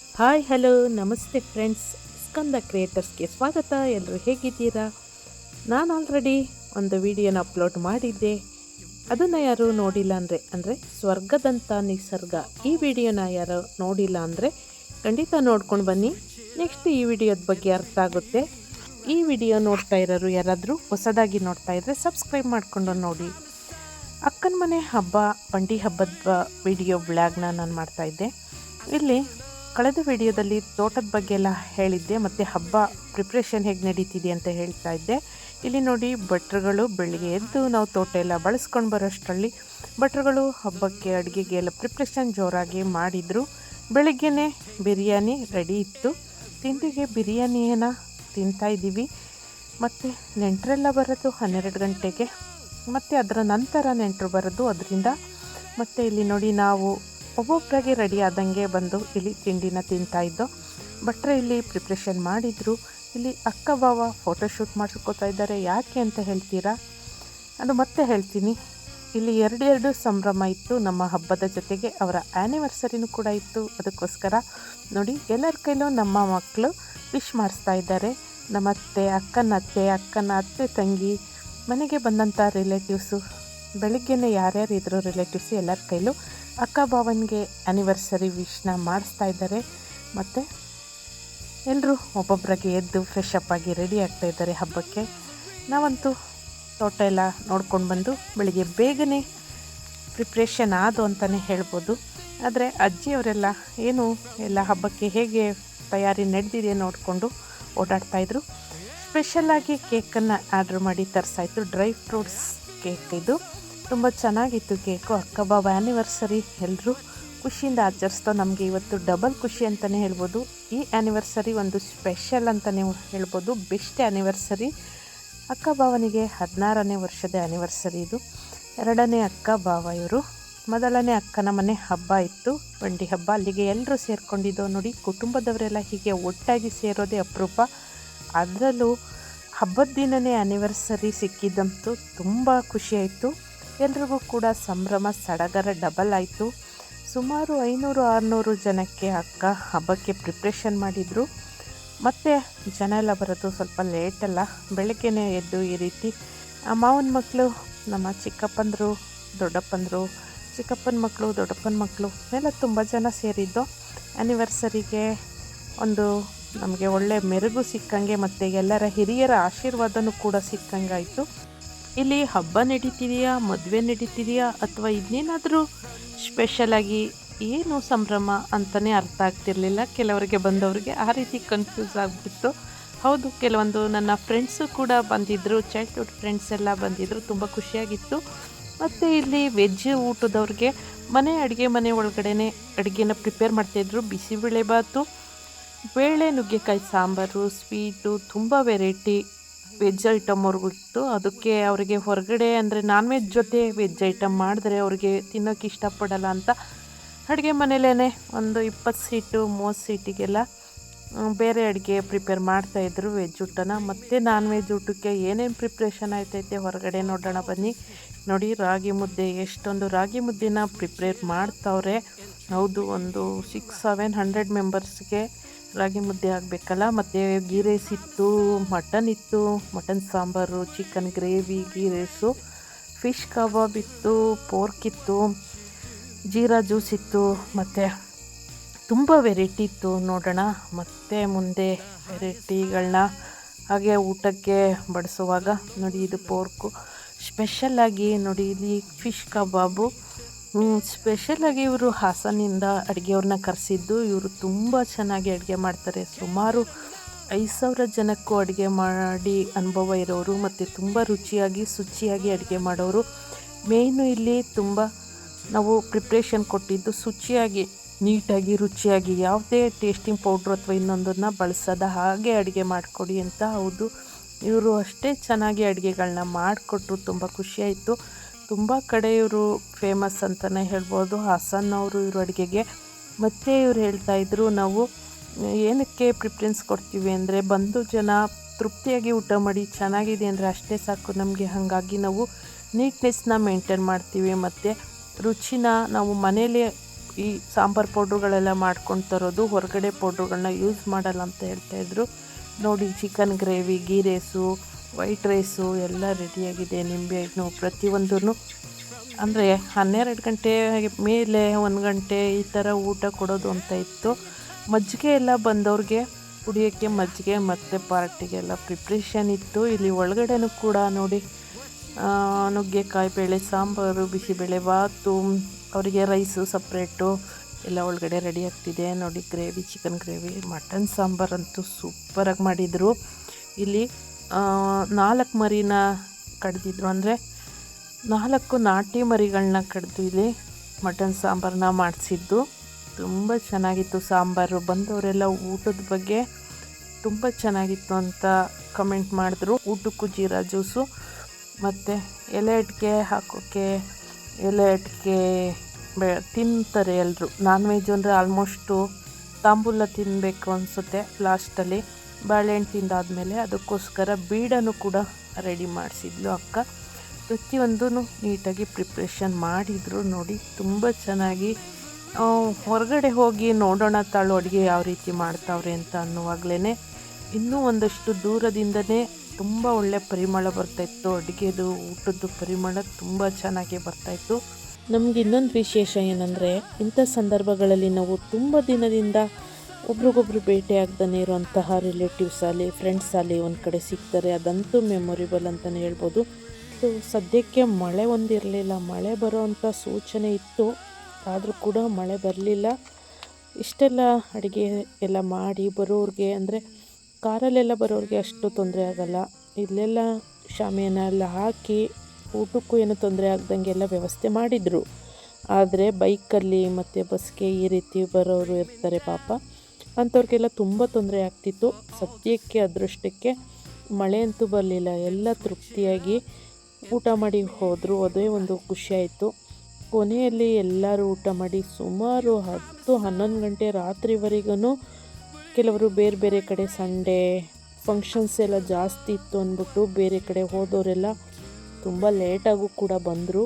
Hi hello ನಮಸ್ತೆ friends, ಸ್ಕಂದ ಕ್ರಿಯೇಟರ್ಸ್ಗೆ ಸ್ವಾಗತ. ಎಲ್ಲರೂ ಹೇಗಿದ್ದೀರಾ? ನಾನು ಆಲ್ರೆಡಿ ಒಂದು ವಿಡಿಯೋನ ಅಪ್ಲೋಡ್ ಮಾಡಿದ್ದೆ. ಅದನ್ನು ಯಾರು ನೋಡಿಲ್ಲ ಅಂದರೆ ಸ್ವರ್ಗದಂಥ ನಿಸರ್ಗ, ಈ ವಿಡಿಯೋನ ಯಾರು ನೋಡಿಲ್ಲ ಅಂದರೆ ಖಂಡಿತ ನೋಡ್ಕೊಂಡು ಬನ್ನಿ. ನೆಕ್ಸ್ಟ್ ಈ ವಿಡಿಯೋದ ಬಗ್ಗೆ ಅರ್ಥ ಆಗುತ್ತೆ. ಈ ವಿಡಿಯೋ ನೋಡ್ತಾ ಇರೋರು ಯಾರಾದರೂ ಹೊಸದಾಗಿ ನೋಡ್ತಾ ಇದ್ದರೆ ಸಬ್ಸ್ಕ್ರೈಬ್ ಮಾಡಿಕೊಂಡು ನೋಡಿ. ಅಕ್ಕನ ಮನೆ ಹಬ್ಬ, ಬಂಡಿ ಹಬ್ಬದ ವಿಡಿಯೋ ಬ್ಲಾಗ್ನ ನಾನು ಮಾಡ್ತಾಯಿದ್ದೆ. ಇಲ್ಲಿ ಕಳೆದ ವಿಡಿಯೋದಲ್ಲಿ ತೋಟದ ಬಗ್ಗೆ ಎಲ್ಲ ಹೇಳಿದ್ದೆ, ಮತ್ತು ಹಬ್ಬ ಪ್ರಿಪ್ರೇಷನ್ ಹೇಗೆ ನಡೀತಿದೆ ಅಂತ ಹೇಳ್ತಾ ಇದ್ದೆ. ಇಲ್ಲಿ ನೋಡಿ, ಭಟ್ರುಗಳು ಬೆಳಿಗ್ಗೆ ಎದ್ದು ನಾವು ತೋಟ ಎಲ್ಲ ಬಳಸ್ಕೊಂಡು ಬರೋಷ್ಟರಲ್ಲಿ ಭಟ್ರುಗಳು ಹಬ್ಬಕ್ಕೆ ಅಡುಗೆಗೆ ಎಲ್ಲ ಪ್ರಿಪ್ರೇಷನ್ ಜೋರಾಗಿ ಮಾಡಿದರು. ಬೆಳಿಗ್ಗೆನೇ ಬಿರಿಯಾನಿ ರೆಡಿ ಇತ್ತು. ತಿಂಡಿಗೆ ಬಿರಿಯಾನಿಯನ್ನು ತಿಂತಾಯಿದ್ದೀವಿ. ಮತ್ತು ನೆಂಟರೆಲ್ಲ ಬರೋದು 12 ಗಂಟೆಗೆ, ಮತ್ತು ಅದರ ನಂತರ ನೆಂಟರು ಬರೋದು ಅದರಿಂದ. ಮತ್ತು ಇಲ್ಲಿ ನೋಡಿ, ನಾವು ಒಬ್ಬೊಬ್ಬರಾಗಿ ರೆಡಿ ಆದಂಗೆ ಬಂದು ಇಲ್ಲಿ ತಿಂಡಿನ ತಿಂತಾಯಿದ್ದೋ. ಭಟ್ರು ಇಲ್ಲಿ ಪ್ರಿಪ್ರೇಷನ್ ಮಾಡಿದರು. ಇಲ್ಲಿ ಅಕ್ಕ ಬಾವ ಫೋಟೋಶೂಟ್ ಮಾಡಿಸ್ಕೋತಾ ಇದ್ದಾರೆ. ಯಾಕೆ ಅಂತ ಹೇಳ್ತೀರಾ? ಅದು ಮತ್ತೆ ಹೇಳ್ತೀನಿ. ಇಲ್ಲಿ ಎರಡು ಸಂಭ್ರಮ ಇತ್ತು. ನಮ್ಮ ಹಬ್ಬದ ಜೊತೆಗೆ ಅವರ ಆ್ಯನಿವರ್ಸರಿನೂ ಕೂಡ ಇತ್ತು. ಅದಕ್ಕೋಸ್ಕರ ನೋಡಿ, ಎಲ್ಲರ ಕೈಲೂ ನಮ್ಮ ಮಕ್ಕಳು ವಿಶ್ ಮಾಡಿಸ್ತಾ ಇದ್ದಾರೆ. ನಮ್ಮ ಅಕ್ಕನ ಅತ್ತೆ ತಂಗಿ, ಮನೆಗೆ ಬಂದಂಥ ರಿಲೇಟಿವ್ಸು, ಬೆಳಗ್ಗೆನೇ ಯಾರ್ಯಾರು ಇದ್ರು ರಿಲೇಟಿವ್ಸು ಎಲ್ಲರ ಕೈಲೂ ಅಕ್ಕ ಭಾವನಿಗೆ ಆ್ಯನಿವರ್ಸರಿ ವಿಶ್ನ ಮಾಡಿಸ್ತಾ ಇದ್ದಾರೆ. ಮತ್ತು ಎಲ್ಲರೂ ಒಬ್ಬೊಬ್ಬರಾಗಿ ಎದ್ದು ಫ್ರೆಶ್ ಅಪ್ ಆಗಿ ರೆಡಿ ಆಗ್ತಾಯಿದ್ದಾರೆ ಹಬ್ಬಕ್ಕೆ. ನಾವಂತೂ ತೋಟ ಎಲ್ಲ ನೋಡ್ಕೊಂಡು ಬಂದು ಬೆಳಿಗ್ಗೆ ಬೇಗನೆ ಪ್ರಿಪ್ರೇಷನ್ ಆದು ಅಂತಲೇ ಹೇಳ್ಬೋದು. ಆದರೆ ಅಜ್ಜಿಯವರೆಲ್ಲ ಏನು ಎಲ್ಲ ಹಬ್ಬಕ್ಕೆ ಹೇಗೆ ತಯಾರಿ ನಡೆದಿದೆ ನೋಡಿಕೊಂಡು ಓಡಾಡ್ತಾಯಿದ್ರು. ಸ್ಪೆಷಲ್ಲಾಗಿ ಕೇಕನ್ನು ಆರ್ಡ್ರ್ ಮಾಡಿ ತರಿಸಾಯಿತು. ಡ್ರೈ ಫ್ರೂಟ್ಸ್ ಕೇಕ್ ಇದು. ತುಂಬ ಚೆನ್ನಾಗಿತ್ತು ಕೇಕು. ಅಕ್ಕ ಬಾವ ಆ್ಯನಿವರ್ಸರಿ ಎಲ್ಲರೂ ಖುಷಿಯಿಂದ ಆಚರಿಸ್ತೋ. ನಮಗೆ ಇವತ್ತು ಡಬಲ್ ಖುಷಿ ಅಂತಲೇ ಹೇಳ್ಬೋದು. ಈ ಆ್ಯನಿವರ್ಸರಿ ಒಂದು ಸ್ಪೆಷಲ್ ಅಂತಲೇ ಹೇಳ್ಬೋದು. Best anniversary. ಅಕ್ಕ ಬಾವನಿಗೆ 16ನೇ ವರ್ಷದ ಆ್ಯನಿವರ್ಸರಿ ಇದು. 2ನೇ ಅಕ್ಕ ಬಾವ ಇವರು. ಮೊದಲನೇ ಅಕ್ಕನ ಮನೆ ಹಬ್ಬ ಇತ್ತು, ಬಂಡಿ ಹಬ್ಬ. ಅಲ್ಲಿಗೆ ಎಲ್ಲರೂ ಸೇರ್ಕೊಂಡಿದ್ದೋ. ನೋಡಿ, ಕುಟುಂಬದವರೆಲ್ಲ ಹೀಗೆ ಒಟ್ಟಾಗಿ ಸೇರೋದೇ ಅಪರೂಪ. ಅದರಲ್ಲೂ ಹಬ್ಬದ ದಿನವೇ ಆ್ಯನಿವರ್ಸರಿ ಸಿಕ್ಕಿದ್ದಂತೂ ತುಂಬ ಖುಷಿಯಾಯಿತು. ಎಲ್ರಿಗೂ ಕೂಡ ಸಂಭ್ರಮ ಸಡಗರ ಡಬಲ್ ಆಯಿತು. ಸುಮಾರು 500-600 ಜನಕ್ಕೆ ಅಕ್ಕ ಹಬ್ಬಕ್ಕೆ ಪ್ರಿಪ್ರೇಷನ್ ಮಾಡಿದರು. ಮತ್ತು ಜನ ಎಲ್ಲ ಬರೋದು ಸ್ವಲ್ಪ ಲೇಟಲ್ಲ. ಬೆಳಗ್ಗೆನೇ ಎದ್ದು ಈ ರೀತಿ ಮಾವನ ಮಕ್ಕಳು, ನಮ್ಮ ಚಿಕ್ಕಪ್ಪಂದರು, ದೊಡ್ಡಪ್ಪಂದರು, ಚಿಕ್ಕಪ್ಪನ ಮಕ್ಕಳು, ದೊಡ್ಡಪ್ಪನ ಮಕ್ಕಳು ಎಲ್ಲ ತುಂಬ ಜನ ಸೇರಿದ್ದು. ಆ್ಯನಿವರ್ಸರಿಗೆ ಒಂದು ನಮಗೆ ಒಳ್ಳೆ ಮೆರುಗು ಸಿಕ್ಕಂಗೆ, ಮತ್ತು ಎಲ್ಲರ ಹಿರಿಯರ ಆಶೀರ್ವಾದನೂ ಕೂಡ ಸಿಕ್ಕಂಗಾಯಿತು. ಇಲ್ಲಿ ಹಬ್ಬ ನಡೀತಿದೆಯಾ, ಮದುವೆ ನಡೀತಿದೆಯಾ, ಅಥವಾ ಇನ್ನೇನಾದರೂ ಸ್ಪೆಷಲಾಗಿ ಏನು ಸಂಭ್ರಮ ಅಂತಲೇ ಅರ್ಥ ಆಗ್ತಿರಲಿಲ್ಲ ಕೆಲವರಿಗೆ, ಬಂದವರಿಗೆ ಆ ರೀತಿ ಕನ್ಫ್ಯೂಸ್ ಆಗಿಬಿಟ್ಟು. ಹೌದು, ಕೆಲವೊಂದು ನನ್ನ ಫ್ರೆಂಡ್ಸು ಕೂಡ ಬಂದಿದ್ದರು, ಚೈಲ್ಡ್ಹುಡ್ ಫ್ರೆಂಡ್ಸ್ ಎಲ್ಲ ಬಂದಿದ್ದರು. ತುಂಬ ಖುಷಿಯಾಗಿತ್ತು. ಮತ್ತು ಇಲ್ಲಿ ವೆಜ್ ಊಟದವ್ರಿಗೆ ಮನೆ ಒಳಗಡೆ ಅಡುಗೆನ ಪ್ರಿಪೇರ್ ಮಾಡ್ತಾಯಿದ್ರು. ಬಿಸಿಬೇಳೆಬಾತು, ಬೇಳೆ ನುಗ್ಗೆಕಾಯಿ ಸಾಂಬಾರು, ಸ್ವೀಟು, ತುಂಬ ವೆರೈಟಿ ವೆಜ್ ಐಟಮ್ ಅವ್ರಿಗೂ ಇತ್ತು. ಅದಕ್ಕೆ ಅವರಿಗೆ ಹೊರಗಡೆ ಅಂದರೆ ನಾನ್ ವೆಜ್ ಜೊತೆ ವೆಜ್ ಐಟಮ್ ಮಾಡಿದ್ರೆ ಅವ್ರಿಗೆ ತಿನ್ನೋಕ್ಕೆ ಇಷ್ಟಪಡಲ್ಲ ಅಂತ ಅಡುಗೆ ಮನೇಲೇ ಒಂದು 20 ಸೀಟು 30 ಸೀಟಿಗೆಲ್ಲ ಬೇರೆ ಅಡುಗೆ ಪ್ರಿಪೇರ್ ಮಾಡ್ತಾಯಿದ್ರು ವೆಜ್ ಊಟನ. ಮತ್ತು ನಾನ್ ವೆಜ್ ಊಟಕ್ಕೆ ಏನೇನು ಪ್ರಿಪ್ರೇಷನ್ ಆಯ್ತೈತೆ ಹೊರಗಡೆ ನೋಡೋಣ ಬನ್ನಿ. ನೋಡಿ, ರಾಗಿ ಮುದ್ದೆ, ಎಷ್ಟೊಂದು ರಾಗಿ ಮುದ್ದೆನ ಪ್ರಿಪೇರ್ ಮಾಡ್ತಾವ್ರೆ. ಹೌದು, ಒಂದು 600-700 ಮೆಂಬರ್ಸ್ಗೆ ರಾಗಿ ಮುದ್ದೆ ಆಗಬೇಕಲ್ಲ. ಮತ್ತು ಗೀ ರೈಸ್ ಇತ್ತು, ಮಟನ್ ಇತ್ತು, mutton sambar, chicken gravy, ghee rice, fish ಕಬಾಬ್ ಇತ್ತು, ಪೋರ್ಕ್ ಇತ್ತು, ಜೀರಾ ಜ್ಯೂಸ್ ಇತ್ತು, ಮತ್ತು ತುಂಬ ವೆರೈಟಿ ಇತ್ತು. ನೋಡೋಣ ಮತ್ತು ಮುಂದೆ ವೆರೈಟಿಗಳನ್ನ ಹಾಗೆ ಊಟಕ್ಕೆ ಬಡಿಸುವಾಗ. ನೋಡಿ, ಇದು ಪೋರ್ಕು ಸ್ಪೆಷಲ್ಲಾಗಿ. ನೋಡಿ, ಇಲ್ಲಿ ಫಿಶ್ ಕಬಾಬು ಸ್ಪೆಷಲಾಗಿ ಇವರು ಹಾಸನಿಂದ ಅಡುಗೆಯವ್ರನ್ನ ಕರೆಸಿದ್ದು. ಇವರು ತುಂಬ ಚೆನ್ನಾಗಿ ಅಡುಗೆ ಮಾಡ್ತಾರೆ. ಸುಮಾರು 5,000 ಜನಕ್ಕೂ ಅಡುಗೆ ಮಾಡಿ ಅನುಭವ ಇರೋರು, ಮತ್ತು ತುಂಬ ರುಚಿಯಾಗಿ ಶುಚಿಯಾಗಿ ಅಡುಗೆ ಮಾಡೋರು. ಮೇಯ್ನು ಇಲ್ಲಿ ತುಂಬ ನಾವು ಪ್ರಿಪ್ರೇಷನ್ ಕೊಟ್ಟಿದ್ದು ಶುಚಿಯಾಗಿ, ನೀಟಾಗಿ, ರುಚಿಯಾಗಿ, ಯಾವುದೇ ಟೇಸ್ಟಿಂಗ್ ಪೌಡ್ರು ಅಥವಾ ಇನ್ನೊಂದನ್ನು ಬಳಸದ ಹಾಗೆ ಅಡುಗೆ ಮಾಡಿಕೊಡಿ ಅಂತ. ಹೌದು, ಇವರು ಅಷ್ಟೇ ಚೆನ್ನಾಗಿ ಅಡುಗೆಗಳನ್ನ ಮಾಡಿಕೊಟ್ರು. ತುಂಬ ಖುಷಿಯಾಯಿತು. ತುಂಬ ಕಡೆ ಇವರು ಫೇಮಸ್ ಅಂತಲೇ ಹೇಳ್ಬೋದು, ಹಾಸನ್ನವರು ಇವರು ಅಡುಗೆಗೆ. ಮತ್ತು ಇವ್ರು ಹೇಳ್ತಾಯಿದ್ರು, ನಾವು ಏನಕ್ಕೆ ಪ್ರಿಫರೆನ್ಸ್ ಕೊಡ್ತೀವಿ ಅಂದರೆ, ಬಂದು ಜನ ತೃಪ್ತಿಯಾಗಿ ಊಟ ಮಾಡಿ ಚೆನ್ನಾಗಿದೆ ಅಂದರೆ ಅಷ್ಟೇ ಸಾಕು ನಮಗೆ. ಹಾಗಾಗಿ ನಾವು ನೀಟ್ನೆಸ್ನ ಮೇಂಟೈನ್ ಮಾಡ್ತೀವಿ, ಮತ್ತು ರುಚಿನ ನಾವು ಮನೇಲಿ ಈ ಸಾಂಬಾರು ಪೌಡ್ರುಗಳೆಲ್ಲ ಮಾಡ್ಕೊಂಡು ತರೋದು, ಹೊರಗಡೆ ಪೌಡ್ರುಗಳನ್ನ ಯೂಸ್ ಮಾಡಲ್ಲ ಅಂತ ಹೇಳ್ತಾಯಿದ್ರು. ನೋಡಿ chicken gravy, ghee rice, white rice ಎಲ್ಲ ರೆಡಿಯಾಗಿದೆ. ನಿಂಬೆಹಣ್ಣು ಪ್ರತಿಯೊಂದೂ ಅಂದರೆ 12 ಗಂಟೆ ಮೇಲೆ 1 ಗಂಟೆ ಈ ಥರ ಊಟ ಕೊಡೋದು ಅಂತ ಇತ್ತು. ಮಜ್ಜಿಗೆ ಎಲ್ಲ ಬಂದವ್ರಿಗೆ ಕುಡಿಯೋಕ್ಕೆ ಮಜ್ಜಿಗೆ ಮತ್ತು ಪಾರ್ಟಿಗೆಲ್ಲ ಪ್ರಿಪ್ರೇಷನ್ ಇತ್ತು. ಇಲ್ಲಿ ಒಳಗಡೆನೂ ಕೂಡ ನೋಡಿ ನುಗ್ಗೆಕಾಯಿ ಬೇಳೆ ಸಾಂಬಾರು, ಬಿಸಿಬೇಳೆ ಬಾತು, ಅವರಿಗೆ ರೈಸು ಸಪ್ರೇಟು ಎಲ್ಲ ಒಳಗಡೆ ರೆಡಿ ಆಗ್ತಿದೆ. ನೋಡಿ ಗ್ರೇವಿ, ಚಿಕನ್ ಗ್ರೇವಿ, ಮಟನ್ ಸಾಂಬಾರಂತೂ ಸೂಪರಾಗಿ ಮಾಡಿದರು. ಇಲ್ಲಿ 4 ಮರಿನ ಕಡ್ದಿದ್ರು, ಅಂದರೆ 4 ನಾಟಿ ಮರಿಗಳನ್ನ ಕಡ್ದು ಇಲ್ಲಿ ಮಟನ್ ಸಾಂಬಾರನ್ನ ಮಾಡಿಸಿದ್ದು. ತುಂಬ ಚೆನ್ನಾಗಿತ್ತು ಸಾಂಬಾರು. ಬಂದವರೆಲ್ಲ ಊಟದ ಬಗ್ಗೆ ತುಂಬ ಚೆನ್ನಾಗಿತ್ತು ಅಂತ ಕಮೆಂಟ್ ಮಾಡಿದ್ರು. ಊಟಕ್ಕೂ ಜೀರಾ ಜ್ಯೂಸು ಮತ್ತು ಎಲೆ ಅಡಿಕೆ ಹಾಕೋಕ್ಕೆ, ಎಲೆ ಅಡಿಕೆ ತಿಂತಾರೆ ಎಲ್ಲರೂ. ನಾನ್ ವೆಜ್ ಅಂದರೆ ಆಲ್ಮೋಸ್ಟು ತಾಂಬೂಲ ತಿನ್ನಬೇಕು ಅನಿಸುತ್ತೆ ಲಾಸ್ಟಲ್ಲಿ, ಬಾಳೆಹಣ್ಣು ತಿಂದಾದಮೇಲೆ. ಅದಕ್ಕೋಸ್ಕರ ಬೀಡನ್ನು ಕೂಡ ರೆಡಿ ಮಾಡಿಸಿದ್ಲು ಅಕ್ಕ. ಪ್ರತಿಯೊಂದೂ ನೀಟಾಗಿ ಪ್ರಿಪ್ರೇಷನ್ ಮಾಡಿದರು. ನೋಡಿ ತುಂಬ ಚೆನ್ನಾಗಿ. ಹೊರಗಡೆ ಹೋಗಿ ನೋಡೋಣ ತಾಳು ಅಡುಗೆ ಯಾವ ರೀತಿ ಮಾಡ್ತಾವ್ರೆ ಅಂತ ಅನ್ನುವಾಗಲೇ ಇನ್ನೂ ಒಂದಷ್ಟು ದೂರದಿಂದನೇ ತುಂಬ ಒಳ್ಳೆ ಪರಿಮಳ ಬರ್ತಾಯಿತ್ತು. ಅಡುಗೆದು ಊಟದ್ದು ಪರಿಮಳ ತುಂಬ ಚೆನ್ನಾಗಿ ಬರ್ತಾಯಿತ್ತು. ನಮ್ಗೆ ಇನ್ನೊಂದು ವಿಶೇಷ ಏನಂದರೆ, ಇಂಥ ಸಂದರ್ಭಗಳಲ್ಲಿ ನಾವು ತುಂಬ ದಿನದಿಂದ ಒಬ್ರಿಗೊಬ್ರು ಭೇಟಿ ಆಗದೇ ಇರುವಂತಹ ರಿಲೇಟಿವ್ಸ್ ಆಗಲಿ, ಫ್ರೆಂಡ್ಸ್ ಆಗಲಿ ಒಂದು ಕಡೆ ಸಿಗ್ತಾರೆ. ಅದಂತೂ ಮೆಮೊರಿಬಲ್ ಅಂತಲೇ ಹೇಳ್ಬೋದು. ಸದ್ಯಕ್ಕೆ ಮಳೆ ಒಂದಿರಲಿಲ್ಲ, ಮಳೆ ಬರೋವಂಥ ಸೂಚನೆ ಇತ್ತು, ಆದರೂ ಕೂಡ ಮಳೆ ಬರಲಿಲ್ಲ. ಇಷ್ಟೆಲ್ಲ ಅಡುಗೆ ಎಲ್ಲ ಮಾಡಿ ಬರೋರಿಗೆ, ಅಂದರೆ ಕಾರಲ್ಲೆಲ್ಲ ಬರೋರಿಗೆ ಅಷ್ಟು ತೊಂದರೆ ಆಗೋಲ್ಲ. ಇಲ್ಲೆಲ್ಲ ಶಾಮಿಯಾನ ಎಲ್ಲ ಹಾಕಿ ಊಟಕ್ಕೂ ಏನು ತೊಂದರೆ ಆಗ್ದಂಗೆ ಎಲ್ಲ ವ್ಯವಸ್ಥೆ ಮಾಡಿದರು. ಆದರೆ ಬೈಕಲ್ಲಿ ಮತ್ತು ಬಸ್ಗೆ ಈ ರೀತಿ ಬರೋರು ಇರ್ತಾರೆ ಪಾಪ, ಅಂಥವ್ರಿಗೆಲ್ಲ ತುಂಬ ತೊಂದರೆ ಆಗ್ತಿತ್ತು. ಸದ್ಯಕ್ಕೆ ಅದೃಷ್ಟಕ್ಕೆ ಮಳೆ ಅಂತೂ ಬರಲಿಲ್ಲ, ಎಲ್ಲ ತೃಪ್ತಿಯಾಗಿ ಊಟ ಮಾಡಿ ಹೋದರು. ಅದೇ ಒಂದು ಖುಷಿಯಾಯಿತು. ಕೊನೆಯಲ್ಲಿ ಎಲ್ಲರೂ ಊಟ ಮಾಡಿ ಸುಮಾರು 10-11 ಗಂಟೆ ರಾತ್ರಿವರೆಗೂ ಕೆಲವರು ಬೇರೆ ಬೇರೆ ಕಡೆ ಸಂಡೇ ಫಂಕ್ಷನ್ಸ್ ಎಲ್ಲ ಜಾಸ್ತಿ ಇತ್ತು ಅಂದ್ಬಿಟ್ಟು ಬೇರೆ ಕಡೆ ಹೋದವರೆಲ್ಲ ತುಂಬ ಲೇಟಾಗೂ ಕೂಡ ಬಂದರು.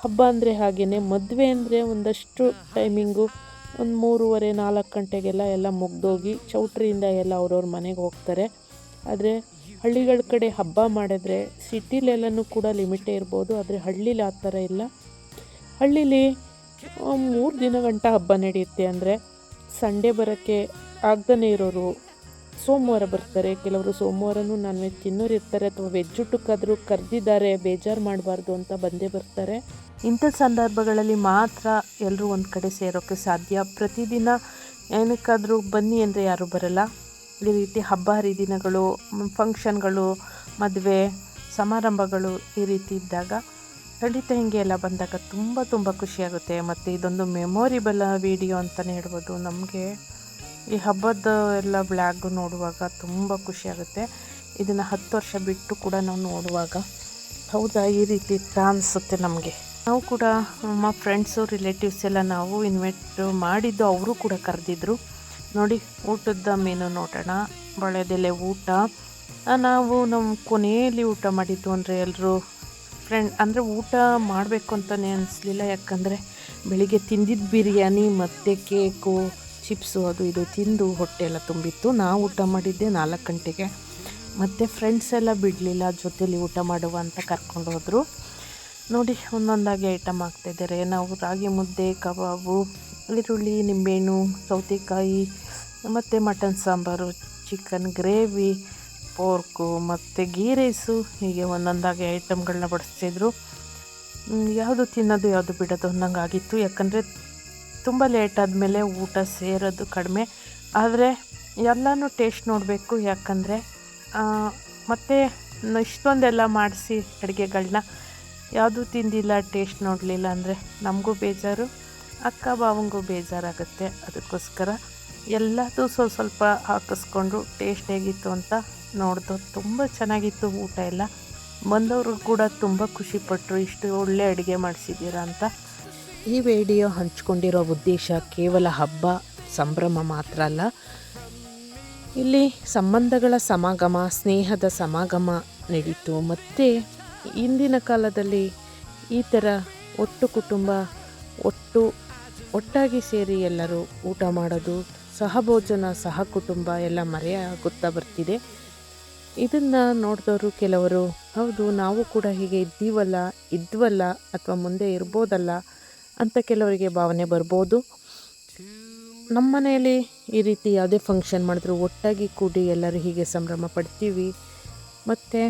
ಹಬ್ಬ ಅಂದರೆ ಹಾಗೆಯೇ, ಮದುವೆ ಅಂದರೆ ಒಂದಷ್ಟು ಟೈಮಿಂಗು ಒಂದು 3:30-4 ಗಂಟೆಗೆಲ್ಲ ಎಲ್ಲ ಮುಗ್ದೋಗಿ ಚೌಟ್ರಿಯಿಂದ ಎಲ್ಲ ಅವ್ರವ್ರ ಮನೆಗೆ ಹೋಗ್ತಾರೆ. ಆದರೆ ಹಳ್ಳಿಗಳ ಕಡೆ ಹಬ್ಬ ಮಾಡಿದ್ರೆ ಸಿಟಿಲೆಲ್ಲನೂ ಕೂಡ ಲಿಮಿಟೇ ಇರ್ಬೋದು, ಆದರೆ ಹಳ್ಳೀಲಿ ಆ ಥರ ಇಲ್ಲ. ಹಳ್ಳೀಲಿ 3 ದಿನ ಗಂಟ ಹಬ್ಬ ನಡೆಯುತ್ತೆ. ಅಂದರೆ ಸಂಡೇ ಬರೋಕ್ಕೆ ಆಗ್ದೇ ಇರೋರು ಸೋಮವಾರ ಬರ್ತಾರೆ. ಕೆಲವರು ಸೋಮವಾರನೂ ನಾನ್ ವೆಜ್ ತಿನ್ನೋರು ಇರ್ತಾರೆ, ಅಥವಾ ವೆಜ್ ಊಟಕ್ಕಾದರೂ ಕರೆದಿದ್ದಾರೆ ಬೇಜಾರು ಮಾಡಬಾರ್ದು ಅಂತ ಬಂದೇ ಬರ್ತಾರೆ. ಇಂಥ ಸಂದರ್ಭಗಳಲ್ಲಿ ಮಾತ್ರ ಎಲ್ಲರೂ ಒಂದು ಕಡೆ ಸೇರೋಕ್ಕೆ ಸಾಧ್ಯ. ಪ್ರತಿದಿನ ಏನಕ್ಕಾದರೂ ಬನ್ನಿ ಅಂದರೆ ಯಾರೂ ಬರಲ್ಲ. ಈ ರೀತಿ ಹಬ್ಬ ಹರಿದಿನಗಳು, ಫಂಕ್ಷನ್ಗಳು, ಮದುವೆ ಸಮಾರಂಭಗಳು ಈ ರೀತಿ ಇದ್ದಾಗ ಖಂಡಿತ ಹೀಗೆ ಎಲ್ಲ ಬಂದಾಗ ತುಂಬ ಖುಷಿಯಾಗುತ್ತೆ. ಮತ್ತು ಇದೊಂದು ಮೆಮೊರಿಬಲ್ ವಿಡಿಯೋ ಅಂತಲೇ ಹೇಳ್ಬೋದು. ನಮಗೆ ಈ ಹಬ್ಬದ ಎಲ್ಲ ಬ್ಲಾಗು ನೋಡುವಾಗ ತುಂಬ ಖುಷಿಯಾಗುತ್ತೆ. ಇದನ್ನು 10 ವರ್ಷ ಬಿಟ್ಟು ಕೂಡ ನಾವು ನೋಡುವಾಗ ಹೌದಾ ಈ ರೀತಿ ಇತ್ತಾ ಅನಿಸುತ್ತೆ ನಮಗೆ. ನಾವು ಕೂಡ ನಮ್ಮ ಫ್ರೆಂಡ್ಸು, ರಿಲೇಟಿವ್ಸ್ ಎಲ್ಲ ನಾವು ಇನ್ವೈಟ್ ಮಾಡಿದ್ದು, ಅವರು ಕೂಡ ಕರೆದಿದ್ರು. ನೋಡಿ ಊಟದ ಮೆನು ನೋಡೋಣ. ಬಾಳೆದೆಲೆ ಊಟ. ನಾವು ನಮ್ಮ ಕೊನೆಯಲ್ಲಿ ಊಟ ಮಾಡಿದ್ದು ಅಂದರೆ ಎಲ್ಲರೂ ಅಂದರೆ ಊಟ ಮಾಡಬೇಕು ಅಂತಲೇ ಅನಿಸ್ಲಿಲ್ಲ. ಯಾಕಂದರೆ ಬೆಳಿಗ್ಗೆ ತಿಂದಿದ್ದು ಬಿರಿಯಾನಿ ಮತ್ತು ಕೇಕು, ಚಿಪ್ಸು ಅದು ಇದು ತಿಂದು ಹೊಟ್ಟೆ ಎಲ್ಲ ತುಂಬಿತ್ತು. ನಾವು ಊಟ ಮಾಡಿದ್ದೆ 4 ಗಂಟೆಗೆ. ಮತ್ತು ಫ್ರೆಂಡ್ಸ್ ಎಲ್ಲ ಬಿಡಲಿಲ್ಲ, ಜೊತೇಲಿ ಊಟ ಮಾಡುವ ಅಂತ ಕರ್ಕೊಂಡು ಹೋದರು. ನೋಡಿ ಒಂದೊಂದಾಗಿ ಐಟಮ್ ಆಗ್ತಾಯಿದ್ದಾರೆ. ನಾವು ರಾಗಿ ಮುದ್ದೆ, ಕಬಾಬು, ಈರುಳ್ಳಿ, ನಿಂಬೆಹಣ್ಣು, ಸೌತೆಕಾಯಿ ಮತ್ತು mutton sambar, chicken gravy, pork ಮತ್ತು ಗೀ ರೈಸು, ಹೀಗೆ ಒಂದೊಂದಾಗಿ ಐಟಮ್ಗಳನ್ನ ಬಡಿಸ್ತಿದ್ರು. ಯಾವುದು ತಿನ್ನೋದು ಯಾವುದು ಬಿಡೋದು ಅನ್ನಂಗೆ ಆಗಿತ್ತು. ಯಾಕಂದರೆ ತುಂಬ ಲೇಟ್ ಆದಮೇಲೆ ಊಟ ಸೇರೋದು ಕಡಿಮೆ. ಆದರೆ ಎಲ್ಲನೂ ಟೇಸ್ಟ್ ನೋಡಬೇಕು. ಯಾಕಂದರೆ ಮತ್ತು ಇಷ್ಟೊಂದೆಲ್ಲ ಮಾಡಿಸಿ ಅಡುಗೆಗಳನ್ನ ಯಾವುದೂ ತಿಂದಿಲ್ಲ, ಟೇಸ್ಟ್ ನೋಡಲಿಲ್ಲ ಅಂದರೆ ನಮಗೂ ಬೇಜಾರು, ಅಕ್ಕ ಬಾವಂಗೂ ಬೇಜಾರಾಗುತ್ತೆ. ಅದಕ್ಕೋಸ್ಕರ ಎಲ್ಲದೂ ಸ್ವಲ್ಪ ಹಾಕಿಸ್ಕೊಂಡು ಟೇಸ್ಟ್ ಹೇಗಿತ್ತು ಅಂತ ನೋಡ್ದು. ತುಂಬ ಚೆನ್ನಾಗಿತ್ತು ಊಟ ಎಲ್ಲ. ಬಂದವರು ಕೂಡ ತುಂಬ ಖುಷಿಪಟ್ಟರು, ಇಷ್ಟು ಒಳ್ಳೆ ಅಡುಗೆ ಮಾಡಿಸಿದ್ದೀರಾ ಅಂತ. ಈ ವಿಡಿಯೋ ಹಂಚ್ಕೊಂಡಿರೋ ಉದ್ದೇಶ ಕೇವಲ ಹಬ್ಬ ಸಂಭ್ರಮ ಮಾತ್ರ ಅಲ್ಲ, ಇಲ್ಲಿ ಸಂಬಂಧಗಳ ಸಮಾಗಮ, ಸ್ನೇಹದ ಸಮಾಗಮ ನಡೀತು. ಮತ್ತು ಇಂದಿನ ಕಾಲದಲ್ಲಿ ಈ ಥರ ಒಟ್ಟು ಕುಟುಂಬ, ಒಟ್ಟು ಒಟ್ಟಾಗಿ ಸೇರಿ ಎಲ್ಲರೂ ಊಟ ಮಾಡೋದು, ಸಹಭೋಜನ, ಸಹ ಕುಟುಂಬ ಎಲ್ಲ ಮರೆಯಾಗುತ್ತಾ ಬರ್ತಿದೆ. ಇದನ್ನು ನೋಡಿದವರು ಕೆಲವರು ಹೌದು ನಾವು ಕೂಡ ಹೀಗೆ ಇದ್ವಲ್ಲ ಅಥವಾ ಮುಂದೆ ಇರ್ಬೋದಲ್ಲ ಅಂತ ಕೆಲವರಿಗೆ ಭಾವನೆ ಬರ್ಬೋದು. ನಮ್ಮ ಮನೆಯಲ್ಲಿ ಈ ರೀತಿ ಯಾವುದೇ ಫಂಕ್ಷನ್ ಮಾಡಿದ್ರು ಒಟ್ಟಾಗಿ ಕೂಡಿ ಎಲ್ಲರೂ ಹೀಗೆ ಸಂಭ್ರಮ ಪಡ್ತೀವಿ. ಮತ್ತು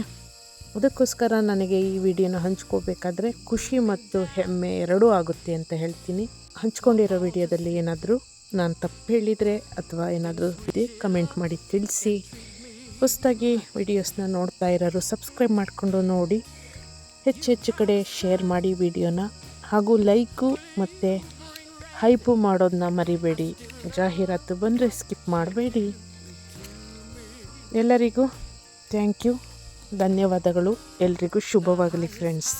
ಅದಕ್ಕೋಸ್ಕರ ನನಗೆ ಈ ವಿಡಿಯೋನ ಹಂಚ್ಕೋಬೇಕಾದ್ರೆ ಖುಷಿ ಮತ್ತು ಹೆಮ್ಮೆ ಎರಡೂ ಆಗುತ್ತೆ ಅಂತ ಹೇಳ್ತೀನಿ. ಹಂಚ್ಕೊಂಡಿರೋ ವಿಡಿಯೋದಲ್ಲಿ ಏನಾದರೂ ನಾನು ತಪ್ಪು ಹೇಳಿದರೆ ಅಥವಾ ಏನಾದರೂ ಇದೆ ಕಮೆಂಟ್ ಮಾಡಿ ತಿಳಿಸಿ. ಹೊಸದಾಗಿ ವಿಡಿಯೋಸ್ನ ನೋಡ್ತಾ ಇರೋರು ಸಬ್ಸ್ಕ್ರೈಬ್ ಮಾಡಿಕೊಂಡು ನೋಡಿ, ಹೆಚ್ಚು ಕಡೆ ಶೇರ್ ಮಾಡಿ ವಿಡಿಯೋನ, ಹಾಗೂ ಲೈಕು ಮತ್ತು ಹೈಪು ಮಾಡೋದನ್ನ ಮರಿಬೇಡಿ. ಜಾಹೀರಾತು ಬಂದರೆ ಸ್ಕಿಪ್ ಮಾಡಬೇಡಿ. ಎಲ್ಲರಿಗೂ ಥ್ಯಾಂಕ್ ಯು, ಧನ್ಯವಾದಗಳು. ಎಲ್ರಿಗೂ ಶುಭವಾಗಲಿ ಫ್ರೆಂಡ್ಸ್.